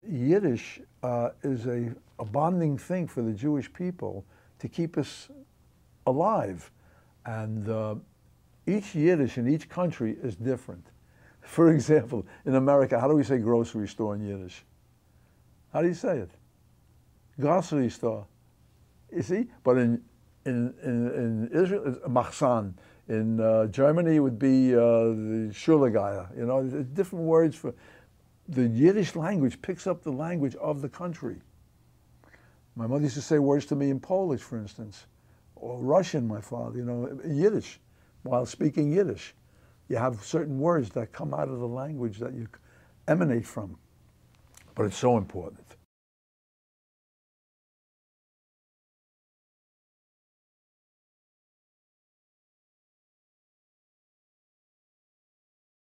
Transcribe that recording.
Yiddish is a bonding thing for the Jewish people to keep us alive. And each Yiddish in each country is different. For example, in America, how do we say grocery store in Yiddish? How do you say it? Grocery store. You see? But in Israel, it's machsan. In Germany, it would be the Schulegeier. You know, there's different words for... The Yiddish language picks up the language of the country. My mother used to say words to me in Polish, for instance, or Russian, my father, you know, Yiddish, while speaking Yiddish. You have certain words that come out of the language that you emanate from. But it's so important.